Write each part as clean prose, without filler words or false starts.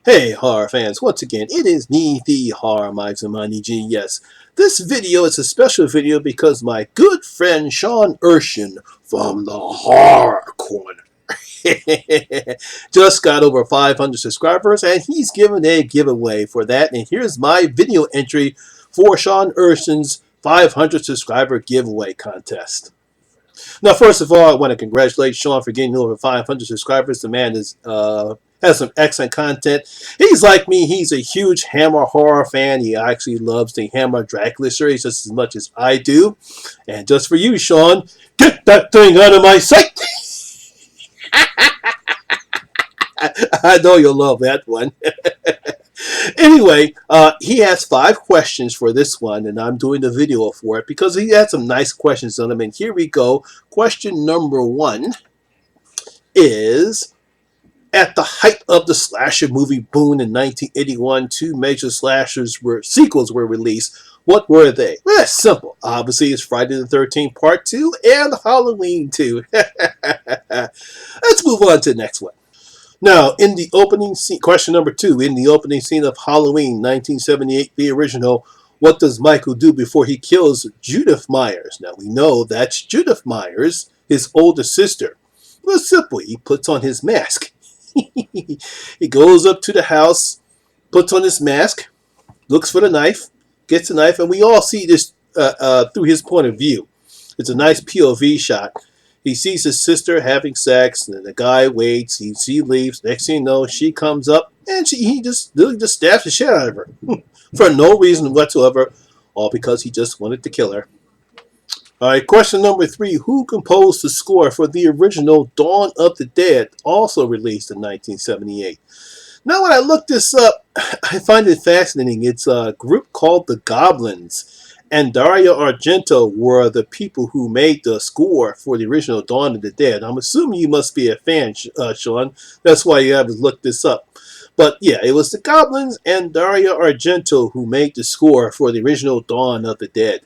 Hey horror fans, once again, it is me, the Horror Miser Monty G. Yes, this video is a special video because my good friend Sean Erschen from the Horror Corner just got over 500 subscribers and he's given a giveaway for that. And here's my video entry for Sean Erschen's 500 subscriber giveaway contest. Now, first of all, I want to congratulate Sean for getting over 500 subscribers. The man has some excellent content. He's like me. He's a huge Hammer horror fan. He actually loves the Hammer Dracula series just as much as I do. And just for you, Sean, get that thing out of my sight! I know you'll love that one. Anyway, he has 5 questions for this one, and I'm doing the video for it because he had some nice questions on them. And here we go. Question number 1 is, at the height of the slasher movie boom in 1981, 2 major sequels were released. What were they? Well, that's simple. Obviously, it's Friday the 13th Part 2 and Halloween 2. Let's move on to the next one. Now, in the opening scene, question number 2, in the opening scene of Halloween 1978, the original, what does Michael do before he kills Judith Myers? Now, we know that's Judith Myers, his older sister. Well, simply, he puts on his mask. He goes up to the house, puts on his mask, looks for the knife, gets the knife, and we all see this through his point of view. It's a nice POV shot. He sees his sister having sex, and the guy waits. She leaves. Next thing you know, she comes up, and he just literally just stabs the shit out of her for no reason whatsoever, all because he just wanted to kill her. All right, question number 3. Who composed the score for the original Dawn of the Dead, also released in 1978? Now, when I looked this up, I find it fascinating. It's a group called the Goblins. And Dario Argento were the people who made the score for the original Dawn of the Dead. I'm assuming you must be a fan, Sean. That's why you have to look this up. But yeah, it was the Goblins and Dario Argento who made the score for the original Dawn of the Dead.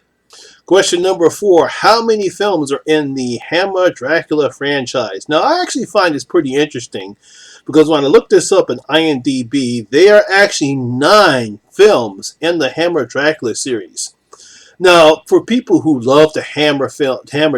Question number 4. How many films are in the Hammer Dracula franchise? Now, I actually find this pretty interesting because when I looked this up in IMDb, there are actually 9 films in the Hammer Dracula series. Now, for people who love the Hammer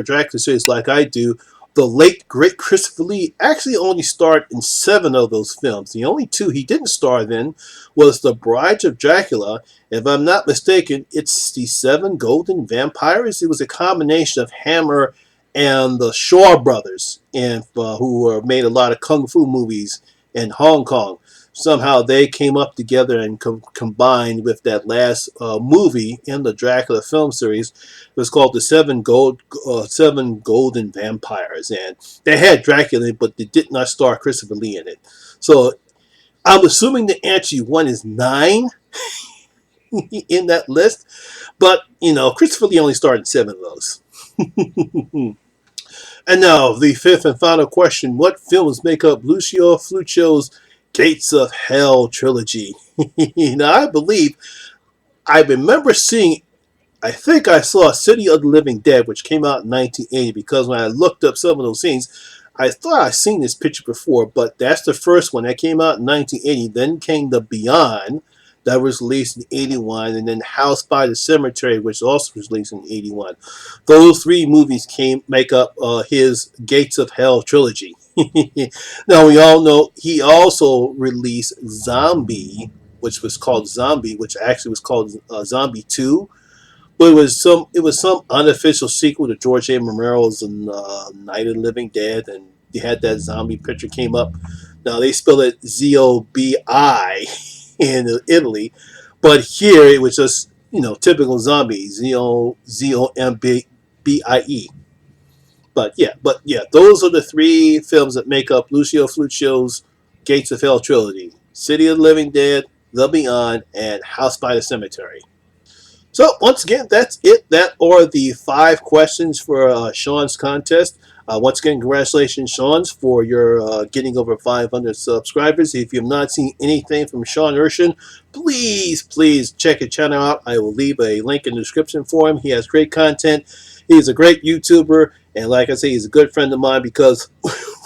Dracula series like I do, the late, great Christopher Lee actually only starred in 7 of those films. The only 2 he didn't star in was The Bride of Dracula. If I'm not mistaken, it's The 7 Golden Vampires. It was a combination of Hammer and the Shaw brothers, and who made a lot of kung fu movies in Hong Kong. Somehow they came up together and combined with that last movie in the Dracula film series. It was called The 7 Golden Vampires. And they had Dracula, but they did not star Christopher Lee in it. So I'm assuming the answer you want is 9 in that list. But, you know, Christopher Lee only starred in 7 of those. And now, the 5th and final question. What films make up Lucio Fulci's Gates of Hell trilogy? Now, I remember seeing, I think I saw City of the Living Dead, which came out in 1980, because when I looked up some of those scenes, I thought I'd seen this picture before, but that's the first one that came out in 1980. Then came The Beyond, that was released in 81, and then House by the Cemetery, which also was released in 81. Those 3 movies make up his Gates of Hell trilogy. Now, we all know he also released Zombie, which was called Zombie, which actually was called Zombie 2. But it was some unofficial sequel to George A. Romero's Night of the Living Dead, and they had that zombie picture came up. Now, they spell it Z-O-B-I in Italy, but here it was just, you know, typical zombie, Z-O-M-B-I-E. But yeah, those are the 3 films that make up Lucio Fulci's Gates of Hell trilogy: City of the Living Dead, The Beyond, and House by the Cemetery. So once again, that's it. That are the 5 questions for Sean's contest. Once again, congratulations, Sean, for your getting over 500 subscribers. If you've not seen anything from Sean Erschen, please check his channel out. I will leave a link in the description for him. He has great content. He's a great YouTuber, and like I say, he's a good friend of mine because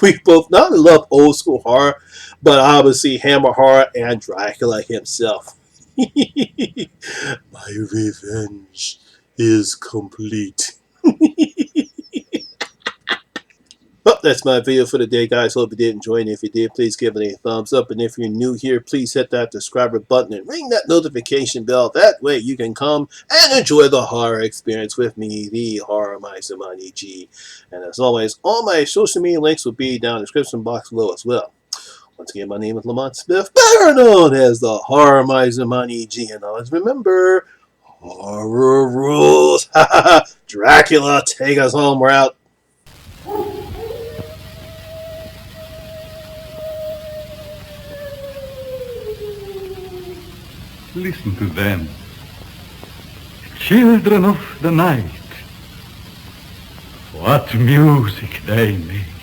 we both not only love old school horror, but obviously Hammer Horror and Dracula himself. My revenge is complete. Well, that's my video for today, guys. Hope you did enjoy it. If you did, please give it a thumbs up. And if you're new here, please hit that subscriber button and ring that notification bell. That way you can come and enjoy the horror experience with me, the Horror Miser Monty G. And as always, all my social media links will be down in the description box below as well. Once again, my name is Lamont Smith, better known as the Horror Miser Monty G. And always remember, horror rules. Dracula, take us home. We're out. Listen to them, children of the night. What music they make.